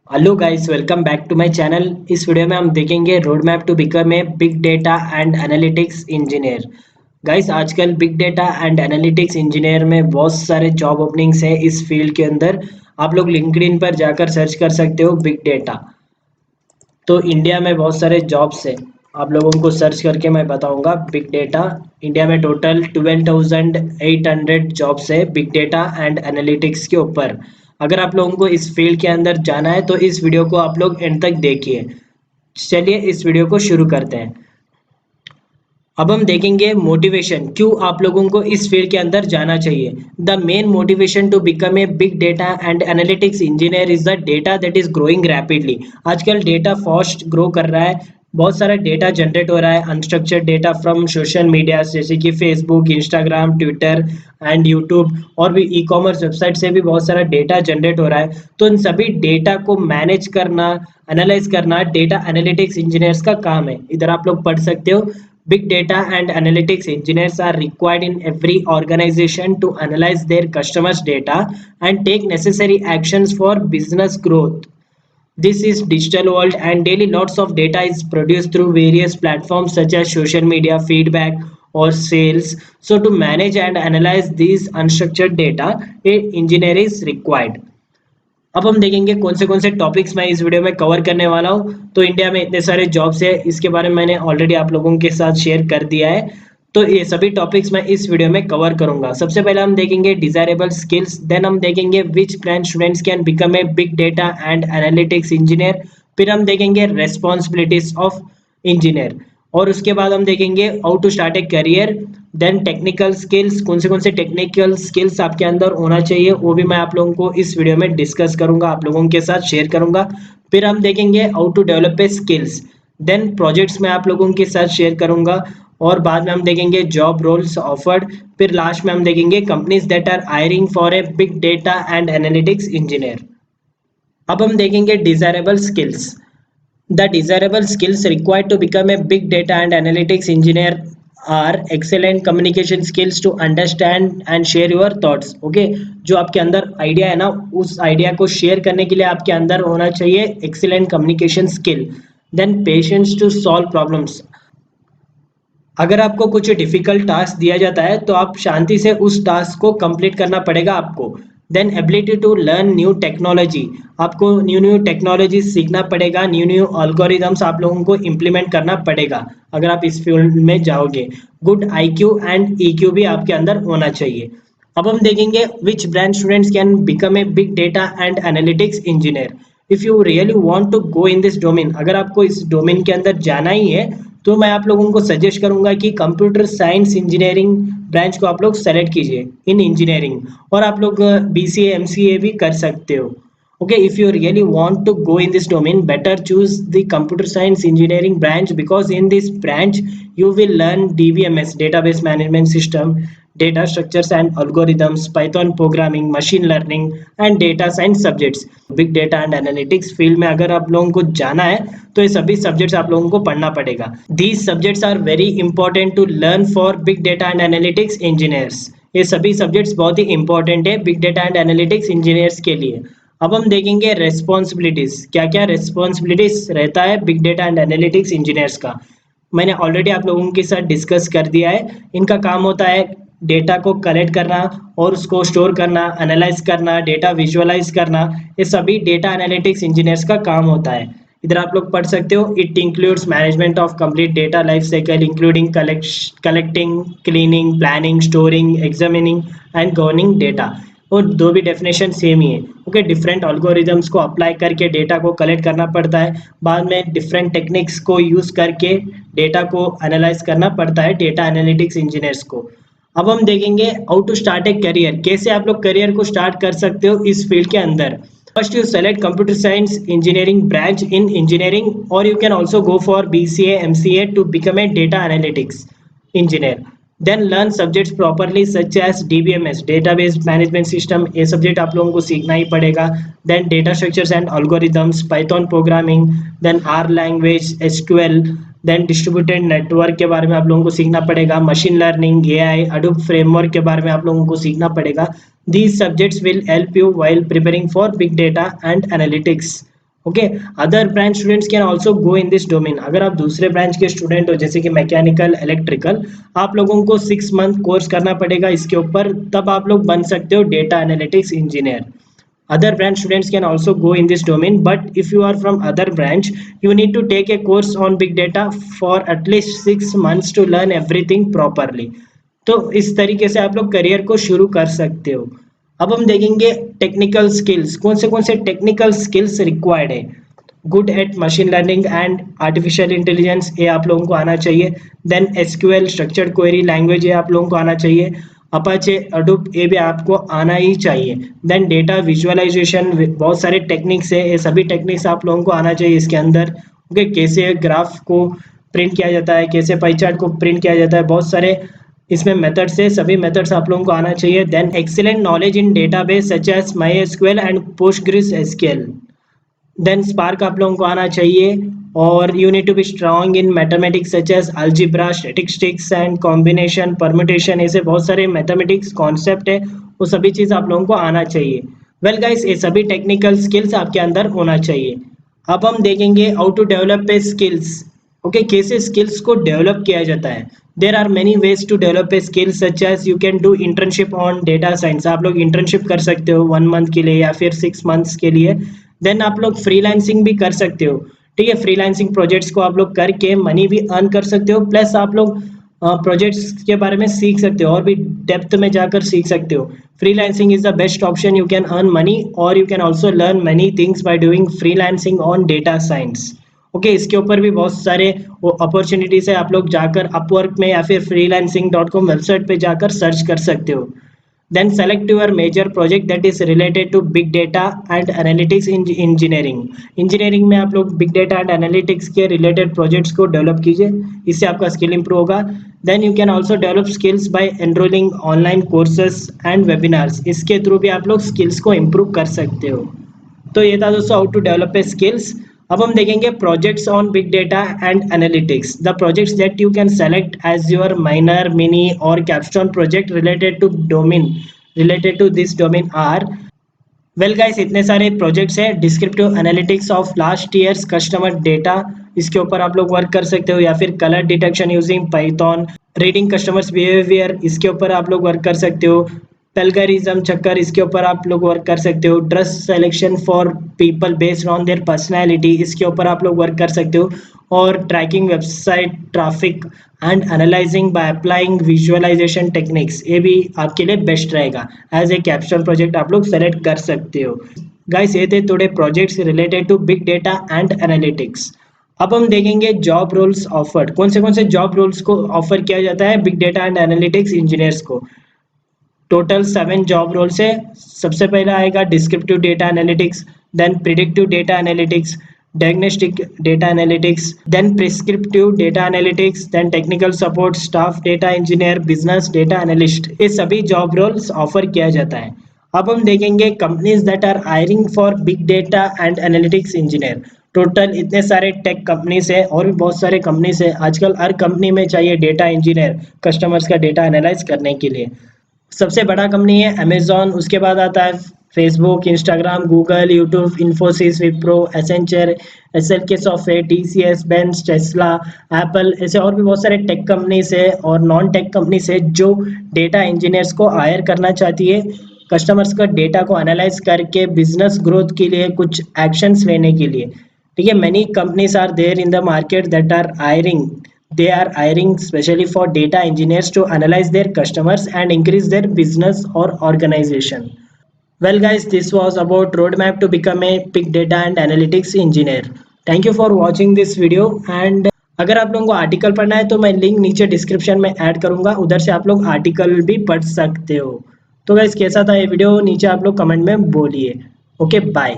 Hello guys, welcome back to my channel. इस video में हम देखेंगे road map to become a big data and analytics engineer. Guys, आजकल big data and analytics engineer में बहुत सारे जॉब ओपनिंग्स हैं इस फील्ड के अंदर। आप लोग लिंक्डइन पर जाकर सर्च कर सकते हो बिग डेटा। तो इंडिया में बहुत सारे जॉब्स हैं। आप लोगों को सर्च करके मैं बताऊंगा बिग डेटा। इंडिया में टोटल 12,800 जॉब्स है बिग डेटा एंड एनालिटिक्स के ऊपर। अगर आप लोगों को इस फील्ड के अंदर जाना है तो इस वीडियो को आप लोग एंड तक देखिए। चलिए इस वीडियो को शुरू करते हैं। अब हम देखेंगे मोटिवेशन, क्यों आप लोगों को इस फील्ड के अंदर जाना चाहिए। The main motivation to become a big data and analytics engineer is the data that is growing rapidly. आजकल डेटा फास्ट ग्रो कर रहा है। बहुत सारा डेटा जनरेट हो रहा है, unstructured data from social media जैसे कि Facebook, Instagram, Twitter and YouTube, और भी ई कॉमर्स वेबसाइट से भी बहुत सारा डेटा जनरेट हो रहा है। तो इन सभी डेटा को मैनेज करना, एनालाइज करना डेटा एनालिटिक्स इंजीनियर्स का काम है। इधर आप लोग पढ़ सकते हो, big data and analytics engineers are required in every organization to analyze their customers' data and take necessary actions for business growth. This is digital world and daily lots of data is produced through various platforms such as social media, feedback or sales. So to manage and analyze these unstructured data, a engineer is required. अब हम देखेंगे कौन से topics मैं इस video में cover करने वाला हूँ। तो इंडिया में इतने सारे जॉब्स है, इसके बारे में मैंने ऑलरेडी आप लोगों के साथ शेयर कर दिया है। तो ये सभी टॉपिक्स मैं इस वीडियो में कवर करूंगा। सबसे पहले हम देखेंगे डिजायरेबल स्किल्स, देन हम देखेंगे which branch students can become a big data and analytics engineer. फिर हम देखेंगे रेस्पॉन्सिबिलिटीज ऑफ इंजीनियर, और उसके बाद हम देखेंगे how to start a career. Then technical skills, कौन से टेक्निकल स्किल्स आपके अंदर होना चाहिए वो भी मैं आप लोगों को इस वीडियो में डिस्कस करूंगा, आप लोगों के साथ शेयर करूंगा। फिर हम देखेंगे how to develop a skills, then projects में आप लोगों के साथ शेयर करूंगा, और बाद में हम देखेंगे जॉब रोल्स ऑफर्ड। फिर लास्ट में हम देखेंगे companies that are hiring for a big data and analytics engineer. अब हम देखेंगे desirable skills. The desirable skills required to become a big data and analytics engineer are excellent communication skills to understand and share your thoughts. Okay, जो आपके अंदर idea है ना, उस idea को शेयर करने के लिए आपके अंदर होना चाहिए excellent communication skill. Then patience to solve problems. अगर आपको कुछ डिफिकल्ट टास्क दिया जाता है तो आप शांति से उस टास्क को कंप्लीट करना पड़ेगा आपको। Then ability to learn new technology, आपको न्यू न्यू टेक्नोलॉजी सीखना पड़ेगा, न्यू न्यू अल्गोरिदम्स आप लोगों को इम्प्लीमेंट करना पड़ेगा अगर आप इस फील्ड में जाओगे। गुड आईक्यू एंड ईक्यू भी आपके अंदर होना चाहिए। अब हम देखेंगे which branch students can become a big data and analytics engineer. If you really want to go in this domain, अगर आपको इस डोमेन के अंदर जाना ही है तो मैं आप लोगों को सजेस्ट करूंगा कि कंप्यूटर साइंस इंजीनियरिंग ब्रांच को आप लोग सेलेक्ट कीजिए इन इंजीनियरिंग, और आप लोग बीसीए एमसीए भी कर सकते हो। Okay, if you really want to go in this domain, better choose the computer science engineering branch, because in this branch you will learn DBMS, database management system, data structures and algorithms, Python programming, machine learning and data science subjects. Big data and analytics field में अगर आप लोगों को जाना है तो ये सभी सब्जेक्ट्स आप लोगों को पढ़ना पड़ेगा। These subjects are very important to learn for big data and analytics engineers. ये सभी सब्जेक्ट्स बहुत ही इंपॉर्टेंट है big data and analytics engineers के लिए। अब हम देखेंगे रेस्पॉन्सिबिलिटीज, क्या क्या रेस्पॉन्सिबिलिटीज रहता है big data and analytics engineers का। मैंने ऑलरेडी आप लोगों के साथ डिस्कस कर दिया है। इनका काम होता है डेटा को कलेक्ट करना और उसको स्टोर करना, एनालाइज करना, डेटा विजुअलाइज करना, ये सभी डेटा एनालिटिक्स इंजीनियर्स का काम होता है। इधर आप लोग पढ़ सकते हो, it includes management of complete data life cycle including collecting, cleaning, planning, storing, examining and governing data. और दो भी डेफिनेशन सेम ही है। ओके, डिफरेंट अल्गोरिदम्स को अप्लाई करके डेटा को कलेक्ट करना पड़ता है, बाद में डिफरेंट टेक्निक्स को यूज करके डेटा को एनालाइज करना पड़ता है डेटा एनालिटिक्स इंजीनियर्स को। अब हम देखेंगे how to start a career, कैसे आप लोग करियर को स्टार्ट कर सकते हो इस फील्ड के अंदर। First you select computer science engineering branch in engineering, और you can also go for BCA MCA to become a data analytics engineer. Then learn subjects properly such as DBMS, database management system, ये subject आप लोगों को सीखना ही पड़ेगा। Then data structures and algorithms, python programming, then R language, SQL, then distributed network के बारे में आप लोगों को सीखना पड़ेगा, machine learning, AI, Hadoop framework के बारे में आप लोगों को सीखना पड़ेगा। These subjects will help you while preparing for big data and analytics. Okay, other branch students can also go in this domain. अगर आप दूसरे ब्रांच के स्टूडेंट हो जैसे कि मैकेनिकल, इलेक्ट्रिकल, आप लोगों को 6 मंथ कोर्स करना पड़ेगा इसके ऊपर, तब आप लोग बन सकते हो data analytics engineer. Other branch students can also go in this domain, but if you are from other branch, you need to take a course on big data for at least 6 months to learn everything properly. तो इस तरीके से आप लोग career को शुरू कर सकते हो। अब हम देखेंगे टेक्निकल स्किल्स, कौन से टेक्निकल स्किल्स रिक्वायर्ड है। Good at machine learning and artificial intelligence, ये आप लोगों को आना चाहिए। Then SQL structured query language, ये आप लोगों को आना चाहिए। अपाचे, अडोब, ये भी आपको आना ही चाहिए। देन डेटा विजुअलाइजेशन, बहुत सारे टेक्निक्स है, ये सभी टेक्निक्स आप लोगों को आना चाहिए इसके अंदर। ओके, कैसे ग्राफ को प्रिंट किया जाता है, कैसे पाई चार्ट को प्रिंट किया जाता है, बहुत सारे इसमें मेथड्स है, सभी मेथड्स आप लोगों को आना चाहिए। Then excellent knowledge in database such as MySQL and PostgreSQL. Then Spark आप लोगों को आना चाहिए। और you need to be strong in mathematics such as algebra, statistics and combination, permutation, ऐसे बहुत सारे मैथमेटिक्स कॉन्सेप्ट है, वो सभी चीज़ आप लोगों को आना चाहिए। वेल गाइस, ये सभी टेक्निकल स्किल्स आपके अंदर होना चाहिए। अब हम देखेंगे how to develop a skills. Okay, कैसे स्किल्स को डेवलप किया जाता है। There are many ways to develop a skill such as you can do internship on data science, आप लोग इंटर्नशिप कर सकते हो 1 मंथ के लिए या फिर 6 मंथ्स के लिए। देन आप लोग फ्रीलांसिंग भी कर सकते हो, ठीक है, फ्रीलांसिंग प्रोजेक्ट्स को आप लोग करके मनी भी अर्न कर सकते हो, प्लस आप लोग प्रोजेक्ट्स के बारे में सीख सकते हो और भी डेप्थ में जाकर सीख सकते हो। Freelancing is the best option, you can earn money और you can also learn money things by doing freelancing on data science. Okay, इसके ऊपर भी बहुत सारे अपॉर्चुनिटीज है, आप लोग जाकर अपवर्क में या फिर freelancing.com वेबसाइट पे जाकर सर्च कर सकते हो। Then select your major project that is related to big data and analytics in engineering. Engineering में आप लोग बिग डेटा एंड एनालिटिक्स के रिलेटेड प्रोजेक्ट्स को डेवलप कीजिए, इससे आपका स्किल इंप्रूव होगा। Then you can also develop skills by enrolling online courses and webinars, इसके थ्रू भी आप लोग स्किल्स को इम्प्रूव कर सकते हो। तो ये था दोस्तों how to develop a skills. अब हम देखेंगे projects on big data and analytics. The projects that you can select as your minor, mini और capstone project related to this domain are. Well guys, इतने सारे प्रोजेक्ट्स हैं। Descriptive analytics of last years customer data, इसके ऊपर आप लोग work कर सकते हो, या फिर colour detection using Python, reading customers behaviour, इसके ऊपर आप लोग वर्क कर सकते हो। पेलगरिज्म चक्कर, इसके ऊपर आप लोग वर्क कर सकते हो। Trust selection for people based on their personality, इसके ऊपर आप लोग वर्क कर सकते हो। और tracking website traffic and analysing by applying visualisation techniques, ये भी आपके लिए बेस्ट रहेगा। एज ए कैप्स्टोन प्रोजेक्ट आप लोग सेलेक्ट कर सकते हो। गाइस, ये थे थोड़े projects related to big data and analytics. अब हम देखेंगे जॉब रोल्स ऑफर्ड, कौन से जॉब रोल्स को ऑफर किया जाता है big data and analytics engineers को। टोटल 7 जॉब रोल्स है। सबसे पहला आएगा descriptive data analytics, then predictive data analytics, diagnostic data analytics, then prescriptive data analytics, then technical support, staff data engineer, business data analyst, ये सभी job roles offer किया जाता है। अब हम देखेंगे companies that are hiring for big data and analytics engineer. Total इतने सारे टेक कंपनीज है और भी बहुत सारे कंपनीज है, आजकल हर कंपनी में चाहिए डेटा इंजीनियर कस्टमर्स का डेटा एनालाइज करने के लिए। सबसे बड़ा कंपनी है अमेजॉन, उसके बाद आता है Facebook, Instagram, Google, YouTube, Infosys, Wipro, Accenture, SLK software, TCS, Benz, Tesla, Apple, ऐसे और भी बहुत सारे टेक कंपनीज है और नॉन टेक कंपनीज है जो डेटा इंजीनियर्स को हायर करना चाहती है कस्टमर्स का डेटा को एनालाइज करके बिजनेस ग्रोथ के लिए कुछ एक्शंस लेने के लिए। ठीक है, many companies are there in the market that are hiring, they are hiring specially for data engineers to analyze their customers and increase their business or organization. Well guys, this was about roadmap to become a big data and analytics engineer. Thank you for watching this video and अगर आप लोगों को article पढ़ना है तो मैं link नीचे description में ऐड करूंगा, उधर से आप लोग आर्टिकल भी पढ़ सकते हो। तो गाइस, कैसा था ये वीडियो नीचे आप लोग कमेंट में बोलिए। Okay, bye.